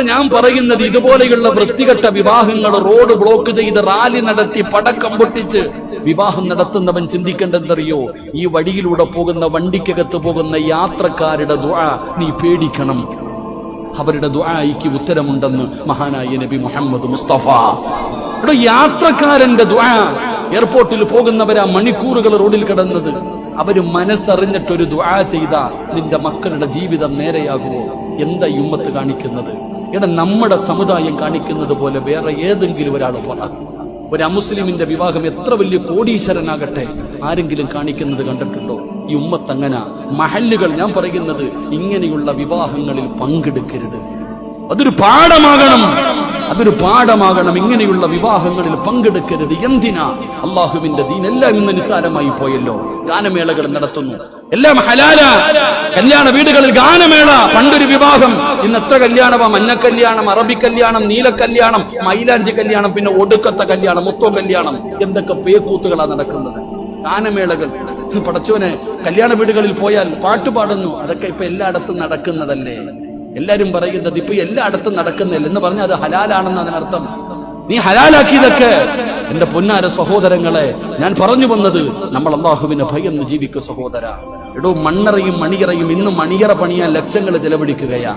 ഞാൻ പറയുന്നത് ഇതുപോലെയുള്ള വൃത്തികെട്ട വിവാഹങ്ങൾ റോഡ് ബ്ലോക്ക് ചെയ്ത് റാലി നടത്തി പടക്കം പൊട്ടിച്ച് വിവാഹം നടത്തുന്നവൻ ചിന്തിക്കേണ്ടതറിയോ? ഈ വഴിയിലൂടെ പോകുന്ന വണ്ടിക്കകത്ത് പോകുന്ന യാത്രക്കാരുടെ ദുആ നീ പേടിക്കണം. അവരുടെ ദുആയ്ക്ക് ഉത്തരമുണ്ടെന്ന് മഹാനായ നബി മുഹമ്മദ് മുസ്തഫ. യാത്രക്കാരന്റെ ദുആ, എയർപോർട്ടിൽ പോകുന്നവരാ മണിക്കൂറുകൾ റോഡിൽ കിടന്നത്, അവര് മനസ്സറിഞ്ഞിട്ടൊരു ദുആ ചെയ്ത നിന്റെ മക്കളുടെ ജീവിതം നേരെയാകുമോ? എന്താ ഈ ഉമ്മത്ത് കാണിക്കുന്നത്? നമ്മുടെ സമുദായം കാണിക്കുന്നത് പോലെ വേറെ ഏതെങ്കിലും ഒരാൾ പറ. ഒരു അമുസ്ലിമിന്റെ വിവാഹം എത്ര വലിയ കോടീശ്വരനാകട്ടെ, ആരെങ്കിലും കാണിക്കുന്നത് കണ്ടിട്ടുണ്ടോ? ഈ ഉമ്മത്ത് അങ്ങനെ മഹല്ലുകൾ, ഞാൻ പറയുന്നത് ഇങ്ങനെയുള്ള വിവാഹങ്ങളിൽ പങ്കെടുക്കരുത്. അതൊരു പാഠമാകണം, അതൊരു പാഠമാകണം. ഇങ്ങനെയുള്ള വിവാഹങ്ങളിൽ പങ്കെടുക്കരുത്. എന്തിനാ? അള്ളാഹുവിന്റെ ദീൻ എല്ലാം ഇന്ന് നിസ്സാരമായി പോയല്ലോ. ഗാനമേളകൾ നടത്തുന്നു, എല്ലാം ഹലാല. കല്യാണ വീടുകളിൽ ഗാനമേള. പണ്ടൊരു വിവാഹം, ഇന്ന് എത്ര കല്യാണമാ? മഞ്ഞ കല്യാണം, അറബി കല്യാണം, നീല കല്യാണം, മൈലാഞ്ചി കല്യാണം, പിന്നെ ഒടുക്കത്തെ കല്യാണം, മൊത്തം കല്യാണം. എന്തൊക്കെ പേക്കൂത്തുകളാ നടക്കുന്നത്. ഗാനമേളകൾ. പടച്ചോനെ, കല്യാണ വീടുകളിൽ പോയാൽ പാട്ട് പാടുന്നു. അതൊക്കെ ഇപ്പൊ എല്ലായിടത്തും നടക്കുന്നതല്ലേ? എല്ലാരും പറയുന്നത് ഇപ്പൊ എല്ലായിടത്തും നടക്കുന്നില്ല എന്ന് പറഞ്ഞാൽ അത് ഹലാലാണെന്ന് അതിനർത്ഥം. നീ ഹലാലാക്കിയതൊക്കെ. എന്റെ പൊന്നാര സഹോദരങ്ങളെ, ഞാൻ പറഞ്ഞു വന്നത്, നമ്മൾ അല്ലാഹുവിനെ ഭയന്ന് ജീവിക്കുക സഹോദര. മണ്ണറയും മണിയറയും ഇന്ന് മണിയറ പണിയാൻ ലക്ഷങ്ങൾ ചെലവഴിക്കുകയാ.